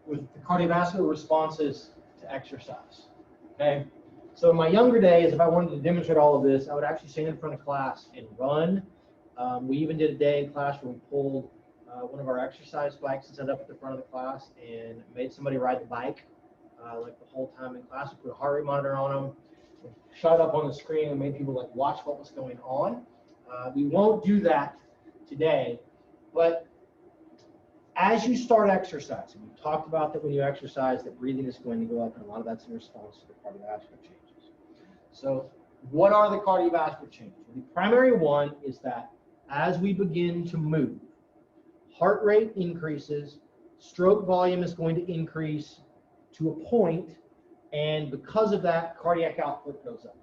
with the cardiovascular responses to exercise. Okay, so in my younger days, if I wanted to demonstrate all of this, I would actually stand in front of class and run. We even did a day in class where we pulled one of our exercise bikes and set it up at the front of the class and made somebody ride the bike like the whole time in class. We put a heart rate monitor on them, shot it up on the screen, and made people like watch what was going on. We won't do that today, but as you start exercising, we talked about that when you exercise, that breathing is going to go up, and a lot of that's in response to the cardiovascular changes. So what are the cardiovascular changes? The primary one is that as we begin to move, heart rate increases, stroke volume is going to increase to a point, and because of that, cardiac output goes up.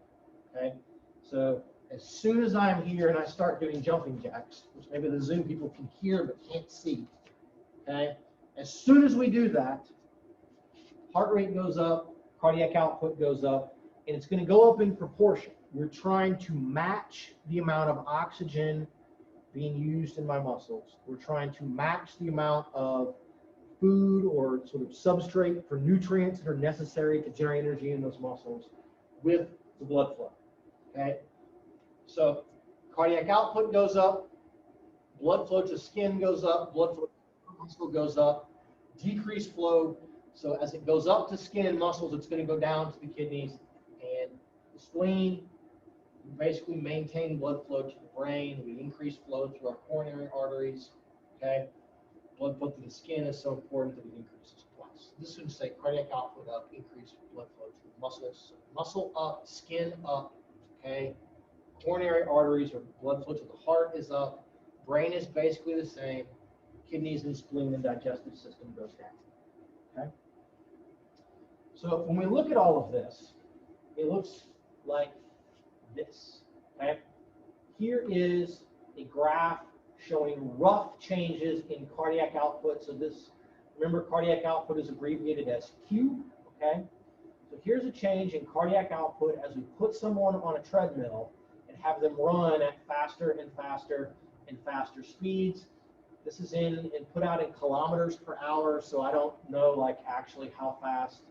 Okay, so as soon as I'm here and I start doing jumping jacks, which maybe the Zoom people can hear but can't see, okay, as soon as we do that, heart rate goes up, cardiac output goes up, and it's going to go up in proportion. We're trying to match the amount of oxygen being used in my muscles. We're trying to match the amount of food or sort of substrate for nutrients that are necessary to generate energy in those muscles with the blood flow. Okay, so cardiac output goes up, blood flow to skin goes up, blood flow to muscle goes up, decreased flow. So as it goes up to skin and muscles, it's going to go down to the kidneys and the spleen. We basically maintain blood flow to the brain. We increase flow through our coronary arteries. Okay, blood flow to the skin is so important that it increases twice. This would say cardiac output up, increased blood flow to the muscles. So muscle up, skin up. Okay, coronary arteries or blood flow to the heart is up. Brain is basically the same. Kidneys and spleen and digestive system goes down. Okay. So when we look at all of this, it looks like this. Okay. Here is a graph showing rough changes in cardiac output. So this, remember, cardiac output is abbreviated as Q. Okay. So here's a change in cardiac output as we put someone on a treadmill and have them run at faster and faster and faster speeds. This is in and put out in kilometers per hour, so I don't know like actually how fast.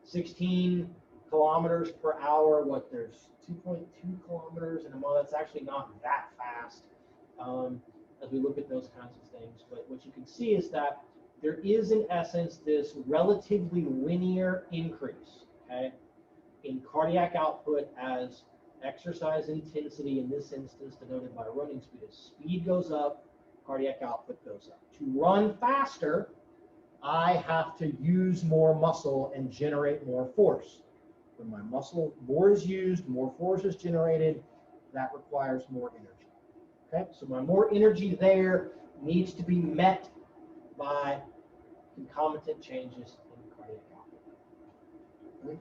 16 kilometers per hour, what, there's 2.2 kilometers in a mile. That's actually not that fast as we look at those kinds of things. But what you can see is that there is, in essence, this relatively linear increase, okay, in cardiac output as exercise intensity, in this instance denoted by running speed, as speed goes up, cardiac output goes up. To run faster, I have to use more muscle and generate more force. When my muscle more is used, more force is generated, that requires more energy. Okay, so my more energy there needs to be met by concomitant changes in cardiac output. Okay.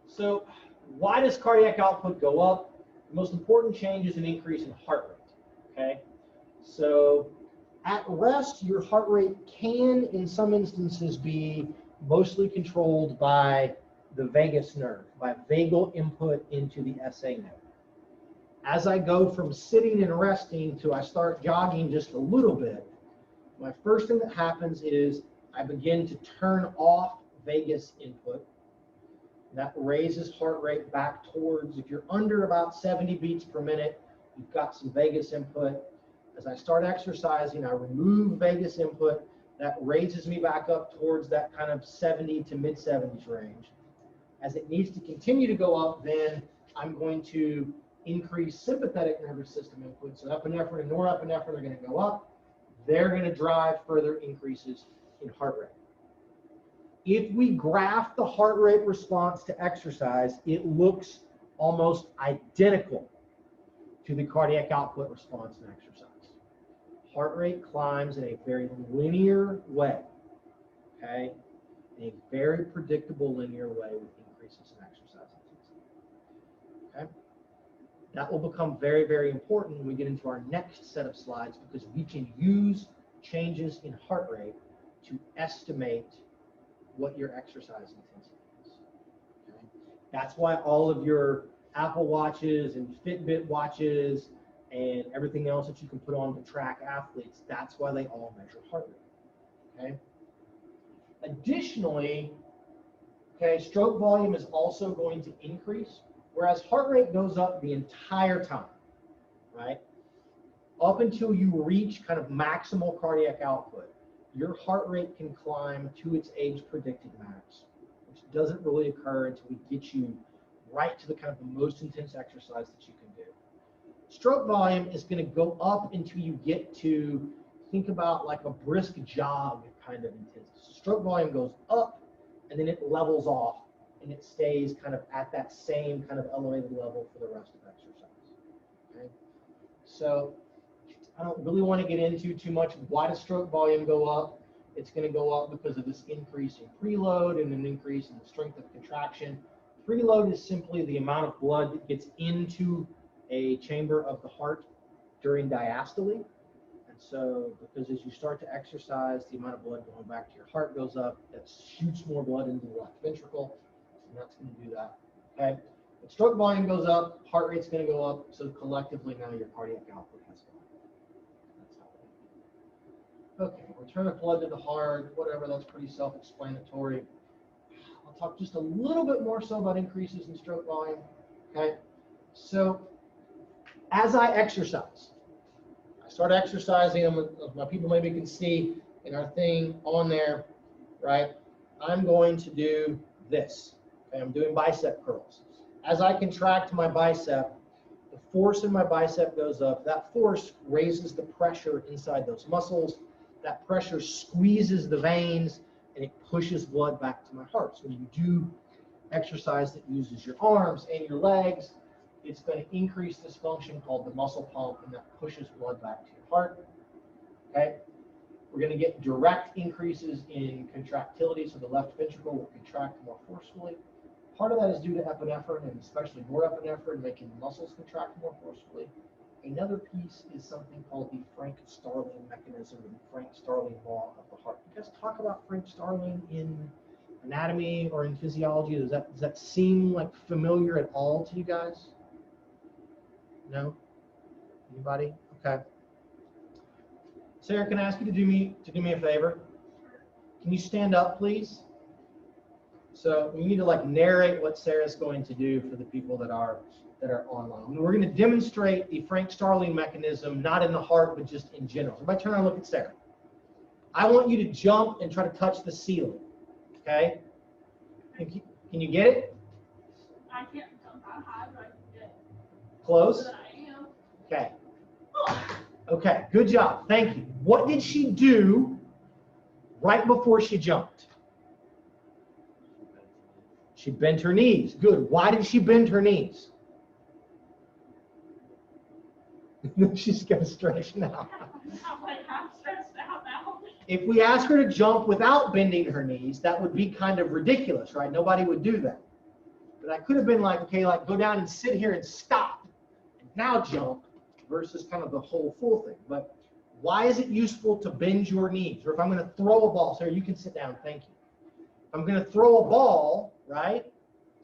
So why does cardiac output go up? The most important change is an increase in heart rate. Okay, so at rest, your heart rate can, in some instances, be mostly controlled by the vagus nerve, by vagal input into the SA nerve. As I go from sitting and resting to I start jogging just a little bit, my first thing that happens is I begin to turn off vagus input. That raises heart rate back towards, if you're under about 70 beats per minute, you've got some vagus input. As I start exercising, I remove vagus input. That raises me back up towards that kind of 70 to mid 70s range. As it needs to continue to go up, then I'm going to increase sympathetic nervous system input. So epinephrine and norepinephrine are going to go up. They're going to drive further increases in heart rate. If we graph the heart rate response to exercise, it looks almost identical to the cardiac output response in exercise. Heart rate climbs in a very linear way, okay? In a very predictable linear way with increases in exercise intensity, okay? That will become very, very important when we get into our next set of slides, because we can use changes in heart rate to estimate what your exercise intensity is, okay? That's why all of your Apple Watches and Fitbit watches and everything else that you can put on to track athletes, that's why they all measure heart rate, okay? Additionally, okay, stroke volume is also going to increase, whereas heart rate goes up the entire time, right? Up until you reach kind of maximal cardiac output, your heart rate can climb to its age predicted max, which doesn't really occur until we get you right to the kind of the most intense exercise that you can do. Stroke volume is going to go up until you get to, think about like a brisk jog kind of intensity. So stroke volume goes up and then it levels off and it stays kind of at that same kind of elevated level for the rest of exercise. Okay? So I don't really want to get into too much why does stroke volume go up. It's going to go up because of this increase in preload and an increase in the strength of contraction. Preload is simply the amount of blood that gets into a chamber of the heart during diastole. And so because as you start to exercise, the amount of blood going back to your heart goes up, that shoots more blood into the left ventricle, and that's going to do that. Okay? If stroke volume goes up, heart rate's going to go up, so collectively now your cardiac output has gone up. That's how it is. Okay, return of blood to the heart, whatever, that's pretty self-explanatory. I'll talk just a little bit more so about increases in stroke volume. Okay, so as I exercise, I start exercising, my people maybe can see in our thing on there, right? I'm going to do this. Okay, I'm doing bicep curls. As I contract my bicep, the force in my bicep goes up. That force raises the pressure inside those muscles. That pressure squeezes the veins and it pushes blood back to my heart. So when you do exercise that uses your arms and your legs, it's going to increase this function called the muscle pump, and that pushes blood back to your heart. Okay? We're going to get direct increases in contractility, so the left ventricle will contract more forcefully. Part of that is due to epinephrine, and especially norepinephrine, making the muscles contract more forcefully. Another piece is something called the Frank-Starling mechanism, or the Frank-Starling law of the heart. You guys talk about Frank-Starling in anatomy or in physiology? Does that seem like familiar at all to you guys? No? Anybody? Okay. Sarah, can I ask you to do me a favor? Can you stand up, please? So we need to like narrate what Sarah's going to do for the people that are online. We're going to demonstrate the Frank-Starling mechanism, not in the heart, but just in general. So if I turn around and look at Sarah, I want you to jump and try to touch the ceiling. Okay? Can you get it? I can't jump that high, but I can get close. I am. Okay. Okay, good job. Thank you. What did she do right before she jumped? She bent her knees. Good. Why did she bend her knees? She's going to stretch now. I'm like half stressed out now. If we ask her to jump without bending her knees, that would be kind of ridiculous, right? Nobody would do that. But I could have been like, okay, like go down and sit here and stop, and now jump, versus kind of the whole full thing. But why is it useful to bend your knees? Or if I'm going to throw a ball, Sarah, you can sit down, thank you. If I'm going to throw a ball, right,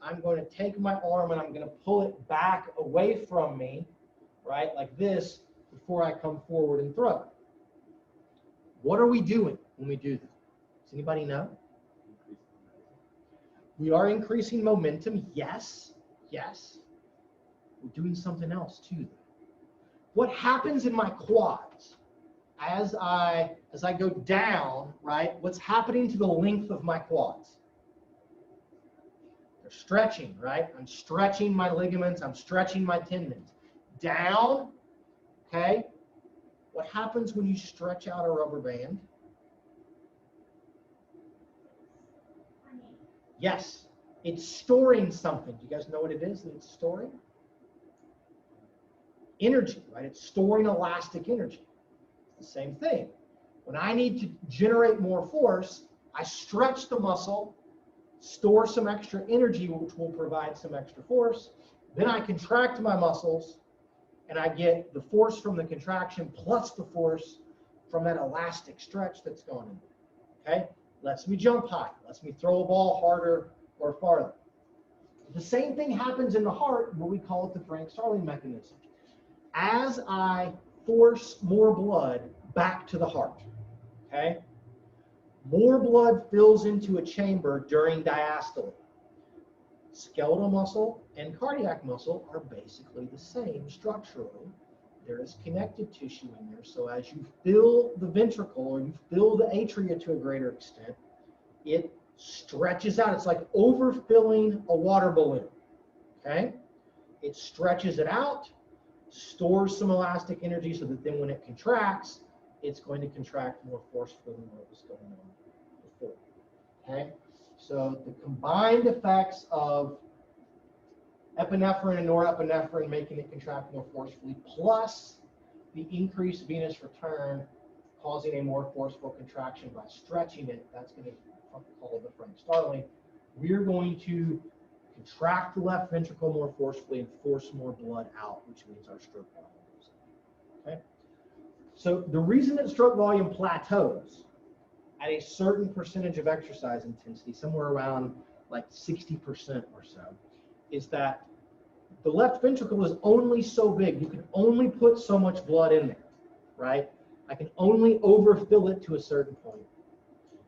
I'm going to take my arm and I'm going to pull it back away from me, right, like this, before I come forward and throw. What are we doing when we do that? Does anybody know? We are increasing momentum, yes, yes. We're doing something else too, though. What happens in my quads as I go down, right? What's happening to the length of my quads? They're stretching, right? I'm stretching my ligaments, I'm stretching my tendons. Down, okay? What happens when you stretch out a rubber band? Yes, it's storing something. Do you guys know what it is that it's storing? Energy, right? It's storing elastic energy. It's the same thing. When I need to generate more force, I stretch the muscle, store some extra energy, which will provide some extra force. Then I contract my muscles, and I get the force from the contraction plus the force from that elastic stretch that's going in there. Okay? Lets me jump high, lets me throw a ball harder or farther. The same thing happens in the heart, but we call it the Frank-Starling mechanism. As I force more blood back to the heart, okay, more blood fills into a chamber during diastole. Skeletal muscle and cardiac muscle are basically the same structurally. There is connective tissue in there, so as you fill the ventricle or you fill the atria to a greater extent, it stretches out. It's like overfilling a water balloon, okay? It stretches it out, stores some elastic energy so that then when it contracts, it's going to contract more forcefully than what was going on before, okay? So the combined effects of epinephrine and norepinephrine making it contract more forcefully, plus the increased venous return causing a more forceful contraction by stretching it, that's going to call the Frank Starling. We're going to contract the left ventricle more forcefully and force more blood out, which means our stroke volume goes up. Okay? So the reason that stroke volume plateaus at a certain percentage of exercise intensity, somewhere around like 60% or so, is that the left ventricle is only so big. You can only put so much blood in there, right? I can only overfill it to a certain point.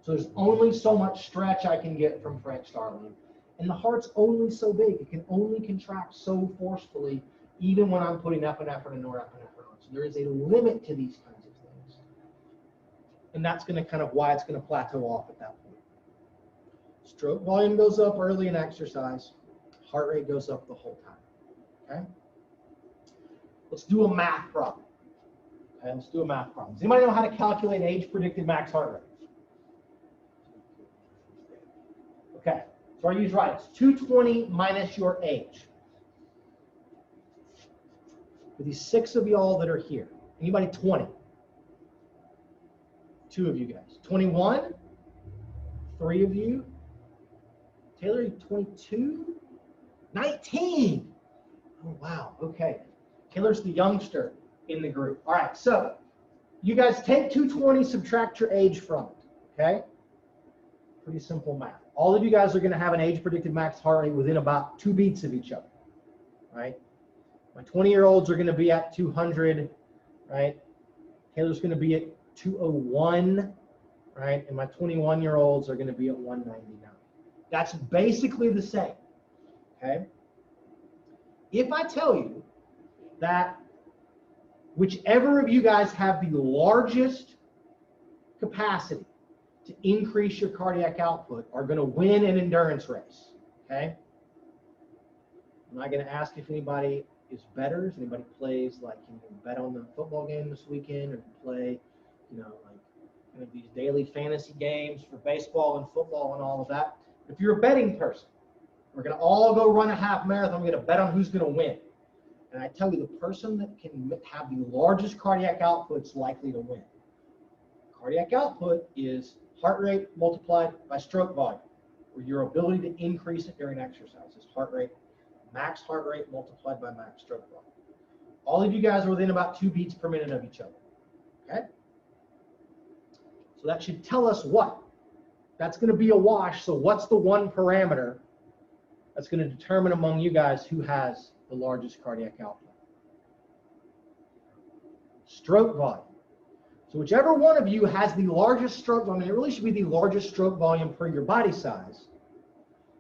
So there's only so much stretch I can get from Frank Starling. And the heart's only so big. It can only contract so forcefully, even when I'm putting epinephrine and norepinephrine on. So there is a limit to these kinds of things. And that's going to kind of why it's going to plateau off at that point. Stroke volume goes up early in exercise. Heart rate goes up the whole time. Okay? Let's do a math problem. Okay, let's do a math problem. Does anybody know how to calculate age-predicted max heart rate? Okay, so I use right. It's 220 minus your age. For these 6 of y'all that are here, anybody 20? 2 of you guys. 21? 3 of you? Taylor, you 22? 19! Oh, wow, okay. Taylor's the youngster in the group. All right, so you guys take 220, subtract your age from it, okay? Pretty simple math. All of you guys are going to have an age-predicted max heart rate within about 2 beats of each other, right? My 20-year-olds are going to be at 200, right? Taylor's going to be at 201, right? And my 21-year-olds are going to be at 199. That's basically the same, okay? If I tell you that whichever of you guys have the largest capacity to increase your cardiac output are going to win an endurance race, okay? I'm not going to ask if anybody is bettors, anybody plays, like, you can bet on the football game this weekend, or play, you know, like kind of these daily fantasy games for baseball and football and all of that. If you're a betting person, we're going to all go run a half marathon. We're going to bet on who's going to win. And I tell you, the person that can have the largest cardiac output is likely to win. Cardiac output is heart rate multiplied by stroke volume, or your ability to increase it during exercise is heart rate, max heart rate multiplied by max stroke volume. All of you guys are within about 2 beats per minute of each other, okay? So that should tell us what? That's going to be a wash. So what's the one parameter that's going to determine among you guys who has the largest cardiac output? Stroke volume. So whichever one of you has the largest stroke volume, it really should be the largest stroke volume per your body size,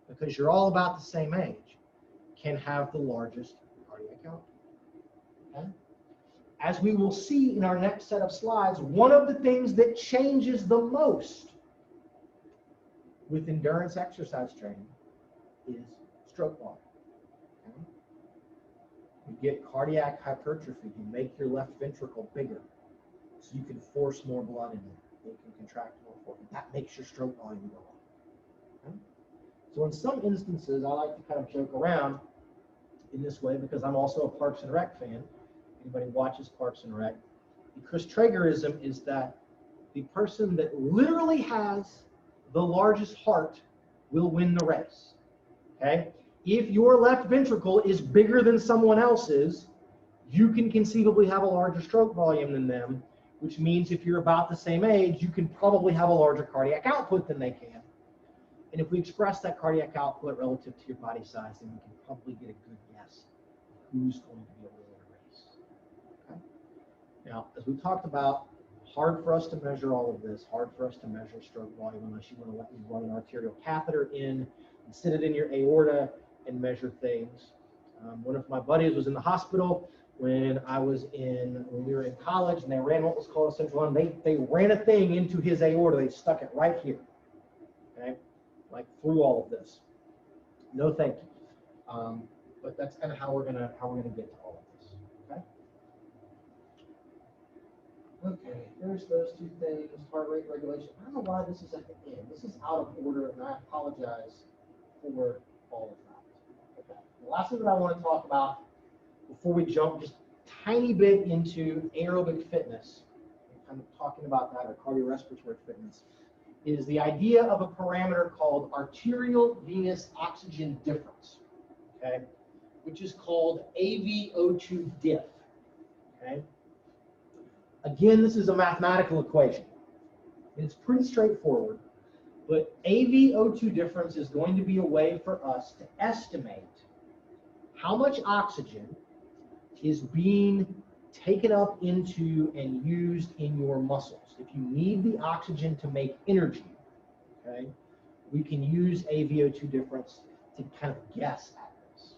because you're all about the same age, can have the largest cardiac output. Okay? As we will see in our next set of slides, one of the things that changes the most with endurance exercise training is stroke volume. Okay? You get cardiac hypertrophy, you make your left ventricle bigger, so you can force more blood in there. You can contract more force. That makes your stroke volume go up. Okay? So in some instances, I like to kind of joke around in this way because I'm also a Parks and Rec fan. Anybody watches Parks and Rec? The Chris Traegerism is that the person that literally has the largest heart will win the race. Okay? If your left ventricle is bigger than someone else's, you can conceivably have a larger stroke volume than them, which means if you're about the same age, you can probably have a larger cardiac output than they can. And if we express that cardiac output relative to your body size, then we can probably get a good guess of who's going to be able to win a race. Okay? Now, as we talked about, hard for us to measure all of this, hard for us to measure stroke volume unless you want to let me run an arterial catheter in and sit it in your aorta and measure things. One of my buddies was in the hospital when we were in college, and they ran what was called a central line. They ran a thing into his aorta. They stuck it right here, okay, like through all of this. No, thank you. But that's kind of how we're gonna get to all of this. Okay. Okay. There's those two things. Heart rate regulation. I don't know why this is at the end. This is out of order, and I apologize for all of that. Okay. The last thing that I want to talk about before we jump just a tiny bit into aerobic fitness, kind of talking about that, or cardiorespiratory fitness, is the idea of a parameter called arterial-venous oxygen difference, okay, which is called AVO2 diff, okay. Again, this is a mathematical equation. It's pretty straightforward, but AVO2 difference is going to be a way for us to estimate how much oxygen is being taken up into and used in your muscles. If you need the oxygen to make energy, okay, we can use AVO2 difference to kind of guess at this.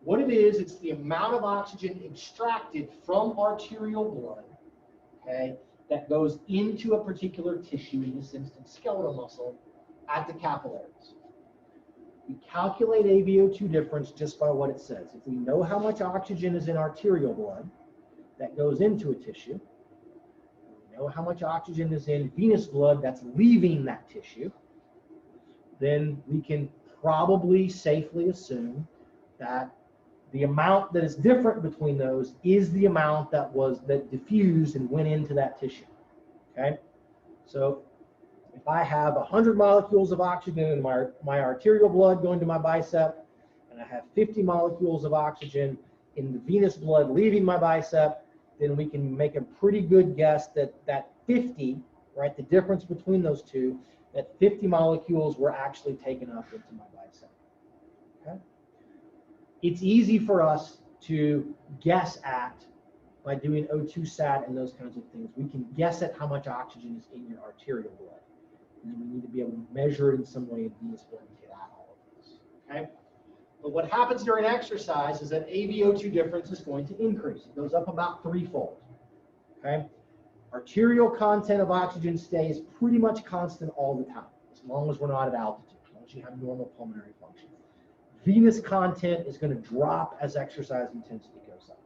What it is, it's the amount of oxygen extracted from arterial blood, okay, that goes into a particular tissue, in this instance skeletal muscle, at the capillaries. We calculate AVO2 difference just by what it says. If we know how much oxygen is in arterial blood that goes into a tissue, we know how much oxygen is in venous blood that's leaving that tissue, then we can probably safely assume that the amount that is different between those is the amount that diffused and went into that tissue. Okay, so if I have 100 molecules of oxygen in my arterial blood going to my bicep, and I have 50 molecules of oxygen in the venous blood leaving my bicep, then we can make a pretty good guess that that 50, right, the difference between those two, that 50 molecules were actually taken up into my bicep. Okay? It's easy for us to guess at by doing O2 sat and those kinds of things. We can guess at how much oxygen is in your arterial blood. And then we need to be able to measure it in some way in venous blood and get at all of this. Okay? But what happens during exercise is that AVO2 difference is going to increase. It goes up about threefold. Okay? Arterial content of oxygen stays pretty much constant all the time, as long as we're not at altitude, as long as you have normal pulmonary function. Venous content is going to drop as exercise intensity goes up.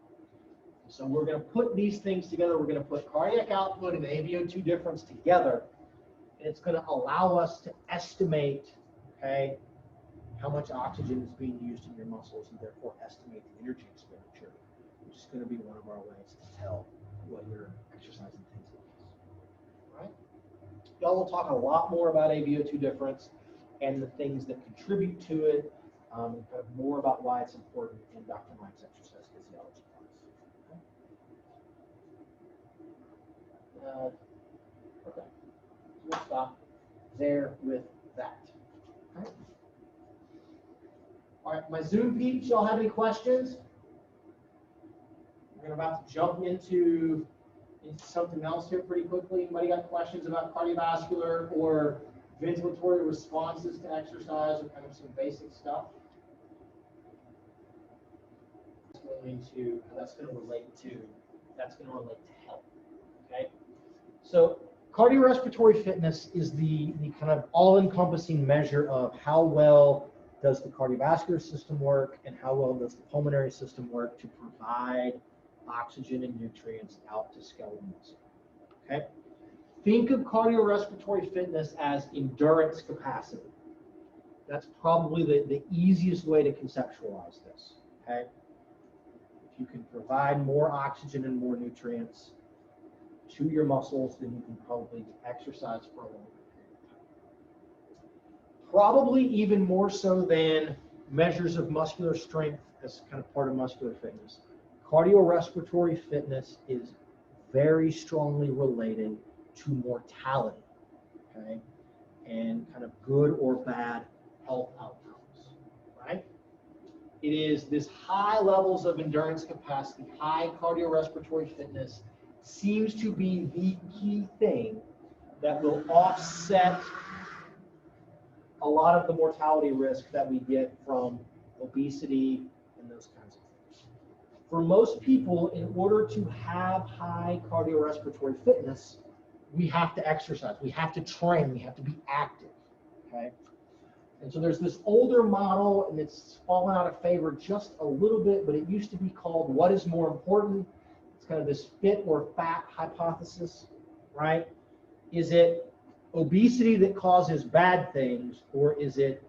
So we're going to put these things together. We're going to put cardiac output and AVO2 difference together, and it's going to allow us to estimate, okay, how much oxygen is being used in your muscles, and therefore estimate the energy expenditure, which is going to be one of our ways to tell what your exercise intensity is. All right? Y'all will talk a lot more about AVO2 difference and the things that contribute to it, and kind of more about why it's important in Dr. Mike's exercise physiology class. Okay, we'll stop there with that. Okay. All right, my Zoom peeps, y'all have any questions? We're about to jump into something else here pretty quickly. Anybody got questions about cardiovascular or ventilatory responses to exercise, or kind of some basic stuff? That's going to relate to health. Okay. So cardiorespiratory fitness is the kind of all-encompassing measure of how well does the cardiovascular system work and how well does the pulmonary system work to provide oxygen and nutrients out to skeletal muscle. Okay. Think of cardiorespiratory fitness as endurance capacity. That's probably the easiest way to conceptualize this. Okay. If you can provide more oxygen and more nutrients to your muscles, then you can probably exercise for a longer period of time. Probably even more so than measures of muscular strength as kind of part of muscular fitness. Cardiorespiratory fitness is very strongly related to mortality, okay, and kind of good or bad health outcomes, right? It is this high levels of endurance capacity, high cardiorespiratory fitness seems to be the key thing that will offset a lot of the mortality risk that we get from obesity and those kinds of things. For most people, in order to have high cardiorespiratory fitness, we have to exercise, we have to train, we have to be active, okay? And so there's this older model, and it's fallen out of favor just a little bit, but it used to be called what is more important. It's kind of this fit or fat hypothesis, right? Is it obesity that causes bad things, or is it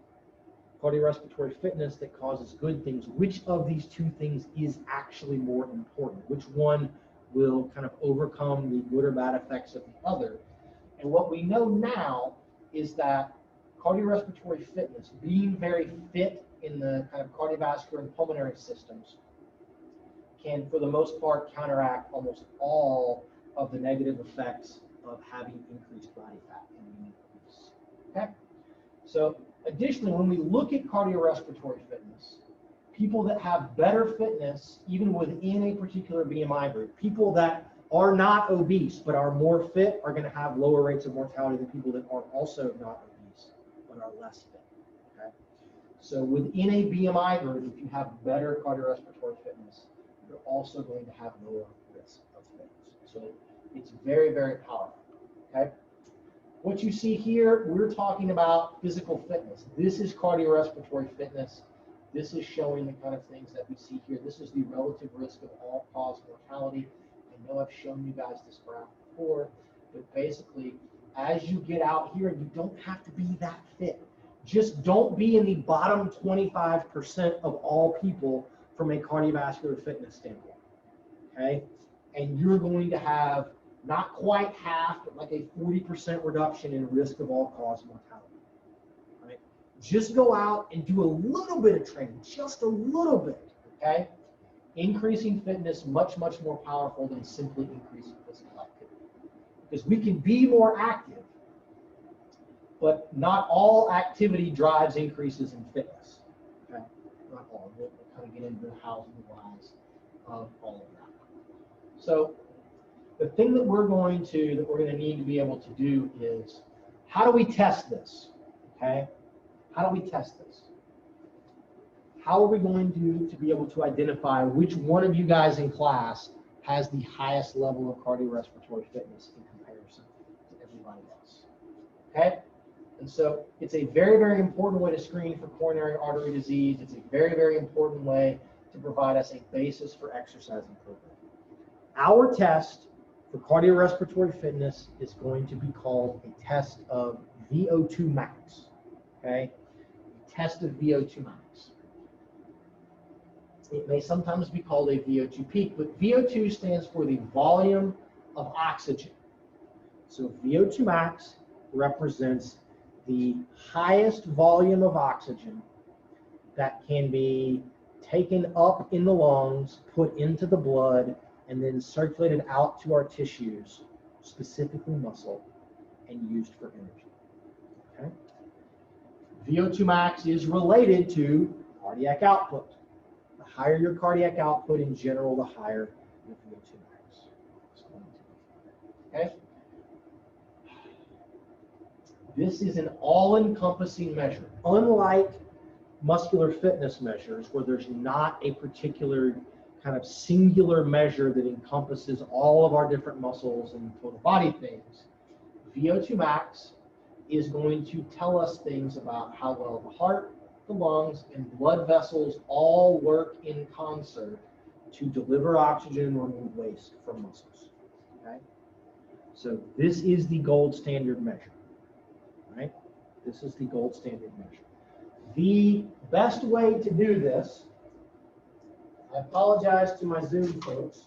cardiorespiratory fitness that causes good things? Which of these two things is actually more important? Which one will kind of overcome the good or bad effects of the other? And what we know now is that cardiorespiratory fitness, being very fit in the kind of cardiovascular and pulmonary systems, can, for the most part, counteract almost all of the negative effects of having increased body fat and being obese. Okay? So, additionally, when we look at cardiorespiratory fitness, people that have better fitness, even within a particular BMI group, people that are not obese but are more fit are going to have lower rates of mortality than people that are also not obese but are less fit. Okay? So within a BMI group, if you have better cardiorespiratory fitness, you're also going to have lower risk of things. So it's very, very powerful. Okay? What you see here, we're talking about physical fitness. This is cardiorespiratory fitness. This is showing the kind of things that we see here. This is the relative risk of all-cause mortality. I know I've shown you guys this graph before, but basically, as you get out here, you don't have to be that fit. Just don't be in the bottom 25% of all people from a cardiovascular fitness standpoint, okay? And you're going to have not quite half, but like a 40% reduction in risk of all-cause mortality, right? Just go out and do a little bit of training, just a little bit, okay? Increasing fitness much, much more powerful than simply increasing physical activity. Because we can be more active, but not all activity drives increases in fitness, okay? Not all. We'll kind of get into the hows and the whys of all of that. So the thing that we're going to need to be able to do is, how do we test this, okay? How do we test this? How are we going to be able to identify which one of you guys in class has the highest level of cardiorespiratory fitness in comparison to everybody else? Okay? And so it's a very, very important way to screen for coronary artery disease. It's a very, very important way to provide us a basis for exercise improvement. Our test for cardiorespiratory fitness is going to be called a test of VO2max. Okay? A test of VO2max. It may sometimes be called a VO2 peak, but VO2 stands for the volume of oxygen. So VO2 max represents the highest volume of oxygen that can be taken up in the lungs, put into the blood, and then circulated out to our tissues, specifically muscle, and used for energy. Okay? VO2 max is related to cardiac output. The higher your cardiac output in general, the higher your VO2 max. Okay? This is an all-encompassing measure. Unlike muscular fitness measures, where there's not a particular kind of singular measure that encompasses all of our different muscles and total body things, VO2 max is going to tell us things about how well the heart, the lungs, and blood vessels all work in concert to deliver oxygen and remove waste from muscles. Okay? So this is the gold standard measure. Right? This is the gold standard measure. The best way to do this, I apologize to my Zoom folks.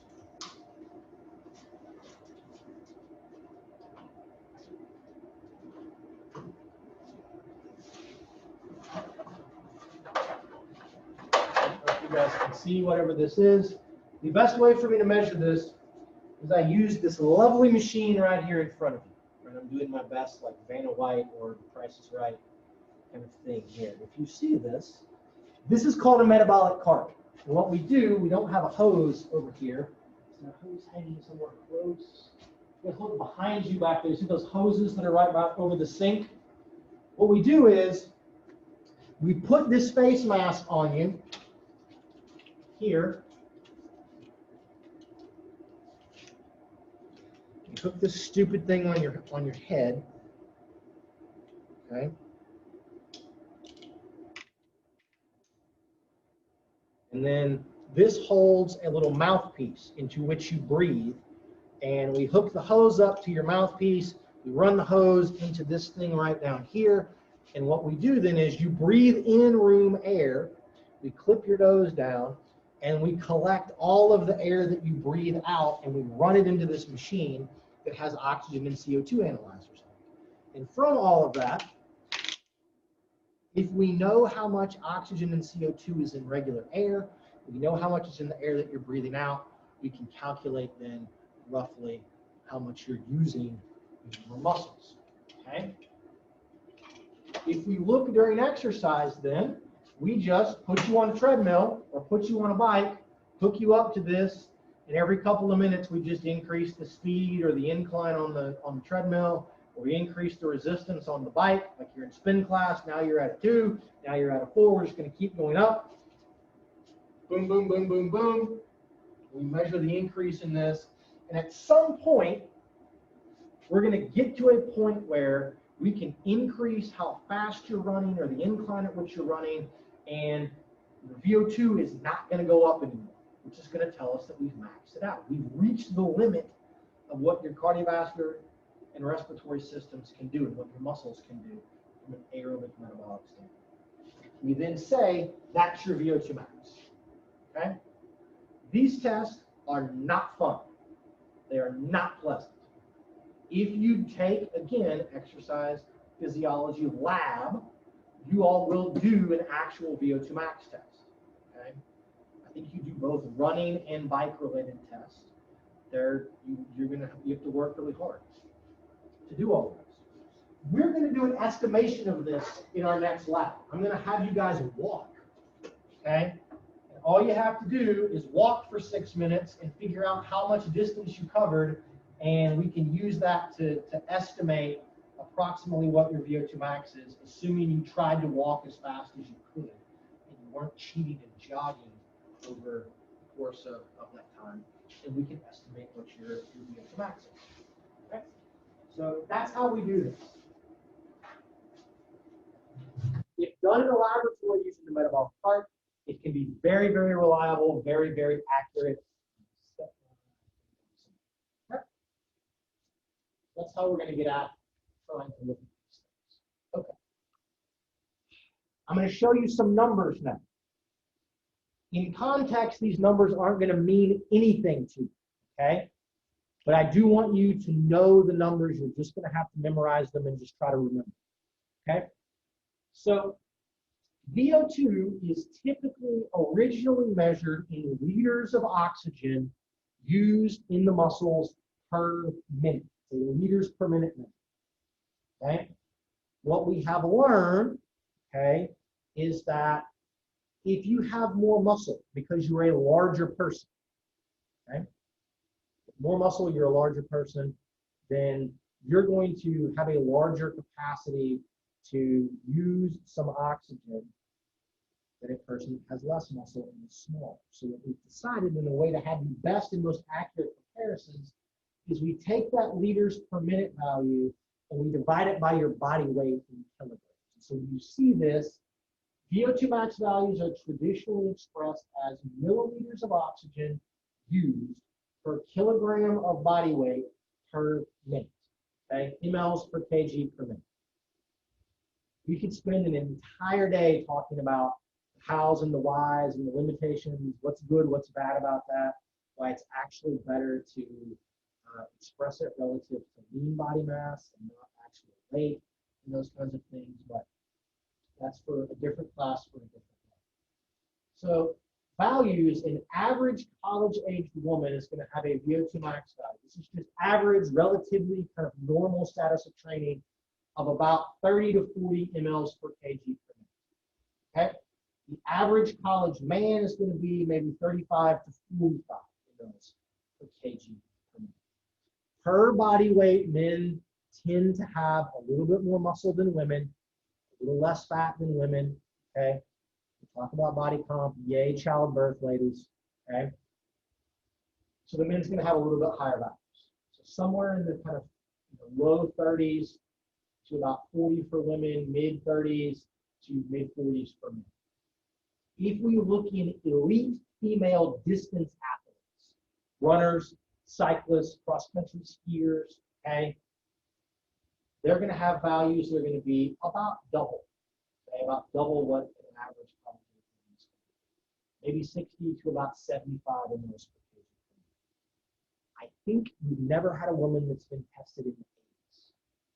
You guys can see whatever this is. The best way for me to measure this is I use this lovely machine right here in front of you. Right? I'm doing my best, like Vanna White or Price is Right kind of thing here. If you see this, this is called a metabolic cart. And what we do, we don't have a hose over here. there a hose hanging somewhere close? You guys look behind you back there. You see those hoses that are right back over the sink? What we do is we put this face mask on you here. You hook this stupid thing on your head. Okay. And then this holds a little mouthpiece into which you breathe. And we hook the hose up to your mouthpiece. We run the hose into this thing right down here. And what we do then is you breathe in room air. We clip your nose down and we collect all of the air that you breathe out and we run it into this machine that has oxygen and CO2 analyzers. And from all of that, if we know how much oxygen and CO2 is in regular air, we know how much is in the air that you're breathing out, we can calculate then roughly how much you're using in your muscles, okay? If we look during exercise then, we just put you on a treadmill or put you on a bike, hook you up to this, and every couple of minutes we just increase the speed or the incline on the treadmill, or we increase the resistance on the bike, like you're in spin class, now you're at a 2, now you're at a 4, we're just going to keep going up. Boom, boom, boom, boom, boom. We measure the increase in this, and at some point, we're going to get to a point where we can increase how fast you're running or the incline at which you're running, and the VO2 is not going to go up anymore, which is going to tell us that we've maxed it out. We've reached the limit of what your cardiovascular and respiratory systems can do and what your muscles can do from an aerobic metabolic standpoint. We then say that's your VO2 max. Okay? These tests are not fun. They are not pleasant. If you take, again, exercise physiology lab, you all will do an actual VO2 max test. Okay? I think you do both running and bike-related tests. You have to work really hard to do all of this. We're going to do an estimation of this in our next lab. I'm going to have you guys walk. Okay? And all you have to do is walk for 6 minutes and figure out how much distance you covered, and we can use that to estimate approximately what your VO2 max is, assuming you tried to walk as fast as you could and you weren't cheating and jogging over the course of that time, and we can estimate what your VO2 max is. Okay? So that's how we do this. If done in a laboratory using the metabolic chart, it can be very, very reliable, very, very accurate. Okay. That's how we're going to get at trying to look at these things. Okay. I'm going to show you some numbers now. In context, these numbers aren't going to mean anything to you, okay? But I do want you to know the numbers. You're just going to have to memorize them and just try to remember, okay? So VO2 is typically originally measured in liters of oxygen used in the muscles per minute, so liters per minute, okay? What we have learned, okay, is that if you have more muscle because you're a larger person, okay? More muscle, you're a larger person, then you're going to have a larger capacity to use some oxygen than a person that has less muscle and is small. So what we've decided in a way to have the best and most accurate comparisons is we take that liters per minute value and we divide it by your body weight in kilograms. So when you see this, VO2 max values are traditionally expressed as milliliters of oxygen used per kilogram of body weight per minute, okay? mLs per kg per minute. We could spend an entire day talking about the hows and the whys and the limitations, what's good, what's bad about that, why it's actually better to express it relative to lean body mass and not actual weight and those kinds of things, but that's for a different class for a different day. So values, an average college-aged woman is going to have a VO2 max value. This is just average, relatively kind of normal status of training of about 30 to 40 mLs per kg per minute. Okay? The average college man is going to be maybe 35 to 45 mLs per kg per minute. Per body weight, men tend to have a little bit more muscle than women, a little less fat than women, okay? We talk about body comp, yay, childbirth, ladies, okay? So the men's gonna have a little bit higher values. So somewhere in the kind of low 30s to about 40 for women, mid 30s to mid 40s for men. If we look in elite female distance athletes, runners, cyclists, cross-country skiers, okay, they're going to have values that are going to be about double, okay, about double what an average probably is. Maybe 60 to about 75 in those per kg. I think we've never had a woman that's been tested in the 80s.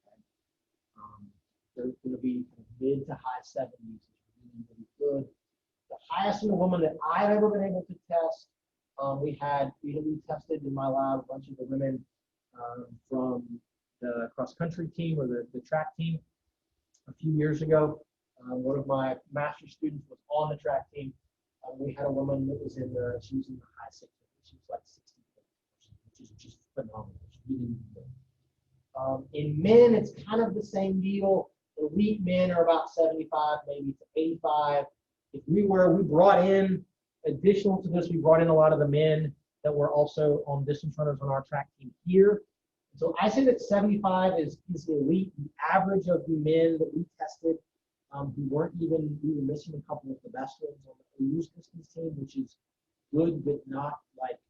Okay? They're going to be kind of mid to high 70s. It's really, really good. The highest in a woman that I've ever been able to test, we tested in my lab a bunch of the women from the cross-country team or the track team a few years ago. One of my master's students was on the track team. We had a woman that was she was in the high 60s. She was like 60, which is just phenomenal. She really good. In men, it's kind of the same deal. Elite men are about 75, maybe to 85. If we brought in, additional to this, we brought in a lot of the men that were also on distance runners on our track team here. So I say that 75 is elite. The average of the men that we tested, we were missing a couple of the best ones on the OU's distance team, which is good, but not like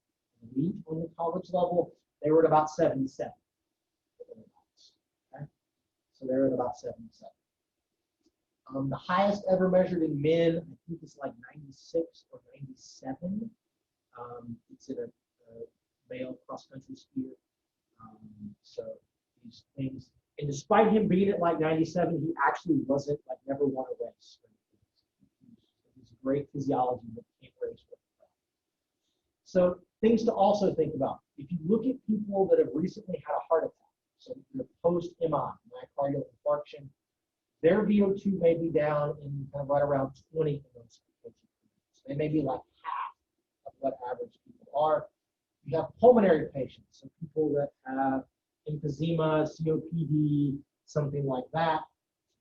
elite on the college level. They were at about 77. Okay? So they're at about 77. The highest ever measured in men, I think it's like 96 or 97. It's in a male cross-country skier. So these things, and despite him being at like 97, he actually wasn't like never won a race. He's great physiology, but can't race with it. So things to also think about. If you look at people that have recently had a heart attack, so they're post-MI, myocardial infarction, their VO2 may be down in kind of right around 20 in those patients. So they may be like half of what average people are. You have pulmonary patients, so people that have emphysema, COPD, something like that.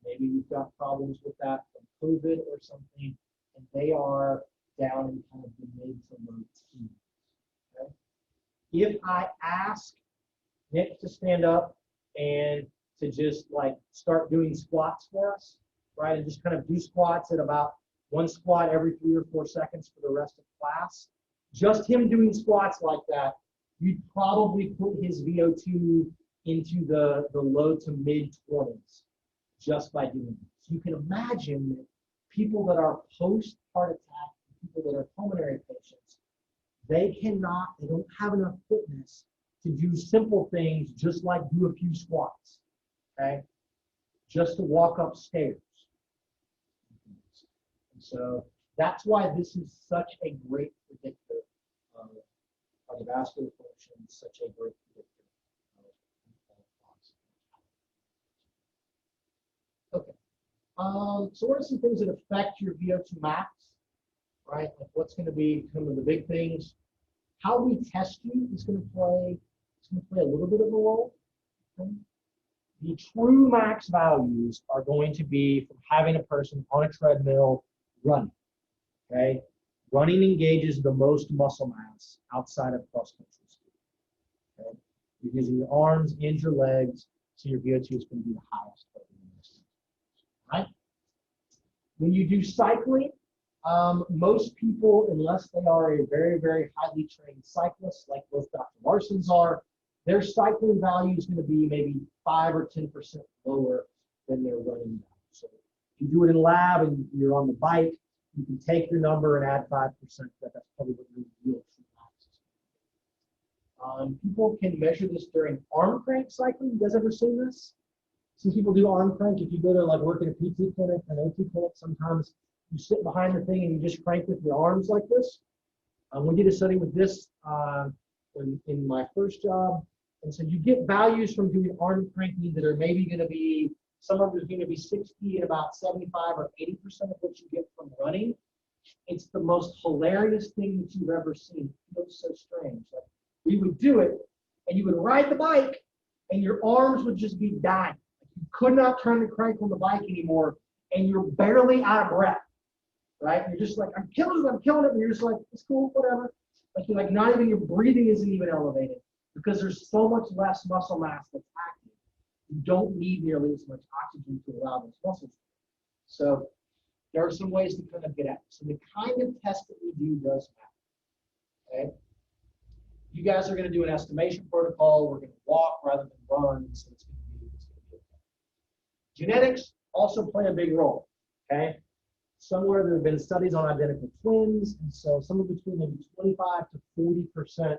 Maybe you've got problems with that from COVID or something, and they are down in kind of the mid to low teens. Okay? If I ask Nick to stand up and to just like start doing squats for us, right, and just kind of do squats at about one squat every 3 or 4 seconds for the rest of class, just him doing squats like that, you'd probably put his VO2 into the low to mid 20s just by doing it. So you can imagine that people that are post-heart attack, people that are pulmonary patients, they don't have enough fitness to do simple things just like do a few squats, okay? Just to walk upstairs. And so that's why this is such a great predictor of cardiovascular function, such a great predictor of okay. So what are some things that affect your VO2 max, right? Like what's going to be some of the big things? How we test you is going to play a little bit of a role. Okay? The true max values are going to be from having a person on a treadmill running. Okay, running engages the most muscle mass outside of cross-country skiing. Okay, you're using your arms and your legs, so your VO2 is going to be the highest. Right? When you do cycling, most people, unless they are a very, very highly trained cyclist, like both Dr. Larson's are, their cycling value is going to be maybe 5 or 10% lower than their running value. So if you do it in lab and you're on the bike, you can take your number and add 5%. That's probably what your real true max is. People can measure this during arm crank cycling. You guys ever seen this? Some people do arm crank. If you go to like work in a PT clinic, an OT clinic, sometimes you sit behind the thing and you just crank with your arms like this. We did a study with this in my first job. And so you get values from doing arm cranking that are maybe going to be, some of it is going to be 60 and about 75 or 80% of what you get from running. It's the most hilarious thing that you've ever seen. It feels so strange. Like we would do it, and you would ride the bike, and your arms would just be dying. You could not turn the crank on the bike anymore, and you're barely out of breath, right? You're just like, I'm killing it, and you're just like, it's cool, whatever. Like, you're like, not even your breathing isn't even elevated because there's so much less muscle mass that's active. You don't need nearly as much oxygen to allow those muscles. So there are some ways to kind of get at it. So the kind of test that we do does matter. Okay? You guys are going to do an estimation protocol. We're going to walk rather than run, so it's going to be okay. Genetics also play a big role. Okay? Somewhere there have been studies on identical twins, and so somewhere between maybe 25 to 40%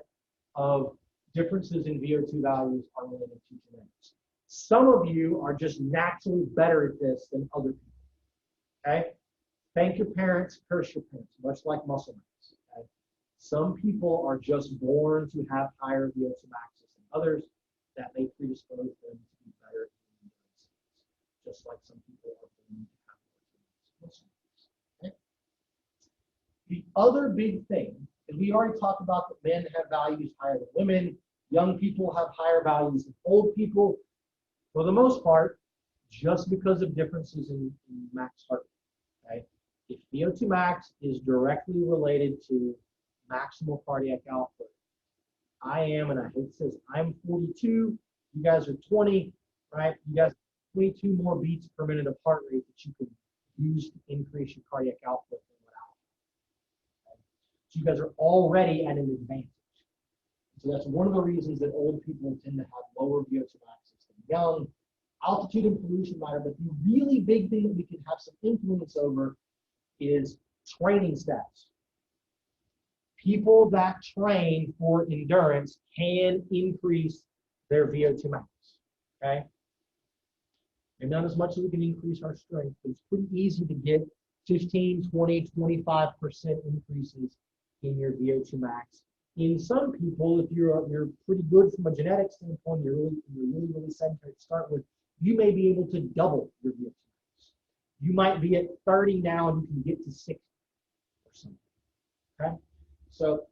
of differences in VO2 values are related to genetics. Some of you are just naturally better at this than other people. Okay? Thank your parents, curse your parents, much like muscle mass. Okay? Some people are just born to have higher VO2 maxes than others. That may predispose them to be better in endurance, just like some people are born to have more muscle mass. Okay? The other big thing, and we already talked about that men have values higher than women, young people have higher values than old people, for the most part, just because of differences in max heart rate. Okay? If VO2 max is directly related to maximal cardiac output, I am, and I hate to say this, I'm 42, you guys are 20, right? You guys have 22 more beats per minute of heart rate that you can use to increase your cardiac output than what I have. Okay? So you guys are already at an advantage. So that's one of the reasons that old people tend to have lower VO2 maxes than young. Altitude and pollution matter, but the really big thing that we can have some influence over is training stats. People that train for endurance can increase their VO2 max, okay? And not as much as we can increase our strength, but it's pretty easy to get 15, 20, 25% increases in your VO2 max. In some people, if you're pretty good from a genetic standpoint, you're really sedentary to start with, you may be able to double your VO2 max. You might be at 30 now and you can get to 60 or something. Okay? So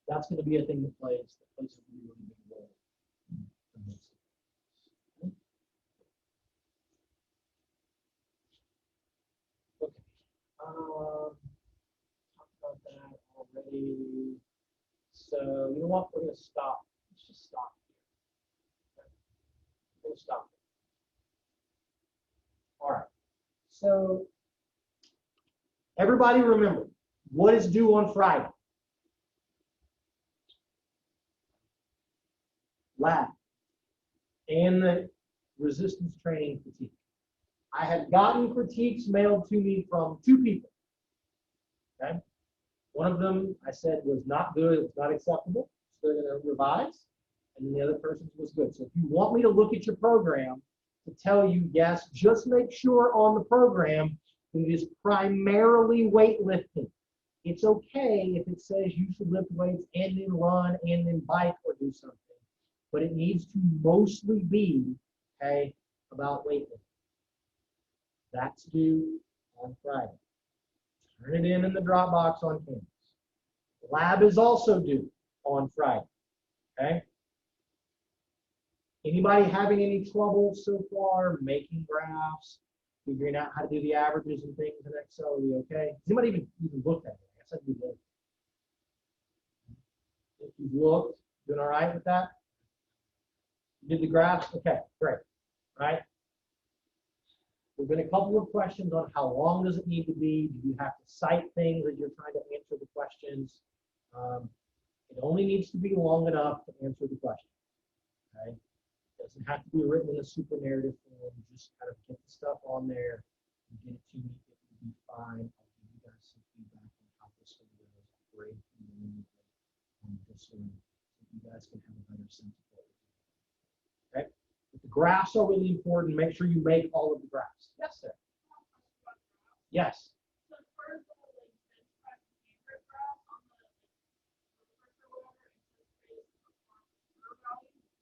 that's going to be a thing that plays a really big role. Okay. Talked about that already. So you know what? We're going to stop. Let's just stop here. Okay? We're going to stop here. All right. So everybody remember, what is due on Friday? Lab and the resistance training critique. I had gotten critiques mailed to me from two people. Okay? One of them I said was not good, it was not acceptable, so they're going to revise, and the other person's was good. So if you want me to look at your program to tell you, yes, just make sure on the program that it is primarily weightlifting. It's okay if it says you should lift weights and then run and then bike or do something, but it needs to mostly be, okay, about weightlifting. That's due on Friday. Turn it in the Dropbox on campus. Lab is also due on Friday. Okay? Anybody having any trouble so far making graphs, figuring out how to do the averages and things in Excel? Are we okay? Has anybody even looked at it? I said we did. If you've looked, doing all right with that? You did the graphs? Okay, great. All right. There's been a couple of questions on how long does it need to be? Do you have to cite things as you're trying to answer the questions? It only needs to be long enough to answer the question. Okay? It doesn't have to be written in a super narrative form. Just kind of get the stuff on there and get it to me. It will be fine. I'll give you guys some feedback on how this one goes. Great. On this one, so you guys can have a better sense of what we're doing. Okay? But the graphs are really important. Make sure you make all of the graphs. Yes, sir. Yes.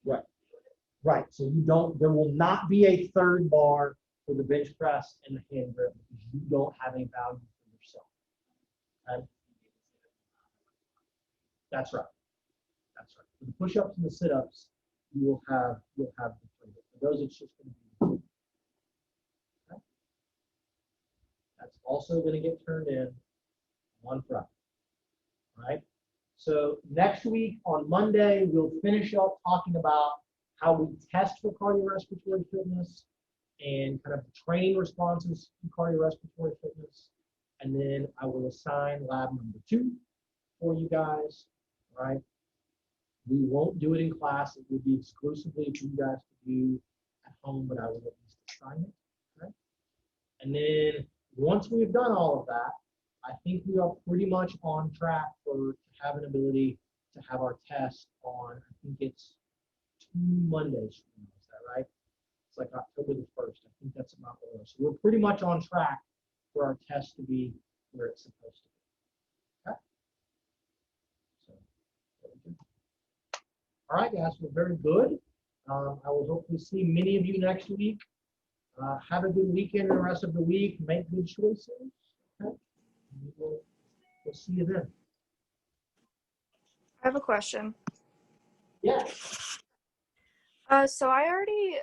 Right. Right. So there will not be a third bar for the bench press and the hand grip because you don't have a value for yourself. Okay? That's right. That's right. For the push-ups and the sit-ups, you'll have the three. For those, it's just going to be two. Okay? That's also going to get turned in on Friday. All right? So next week on Monday, we'll finish up talking about how we test for cardiorespiratory fitness and kind of the training responses to cardiorespiratory fitness. And then I will assign lab number 2 for you guys. All right? We won't do it in class. It will be exclusively for you guys to do at home, but I will at least assign it. Okay? And then once we've done all of that, I think we are pretty much on track to have an ability to have our test on, I think it's 2 Mondays from now. Is that right? It's like October the 1st. I think that's about what it is. So we're pretty much on track for our test to be where it's supposed to be. Okay? So, very good. All right, guys, well, very good. I will hopefully see many of you next week. Have a good weekend and the rest of the week. Make good choices. Okay? We'll see you then. I have a question. Yeah. So I already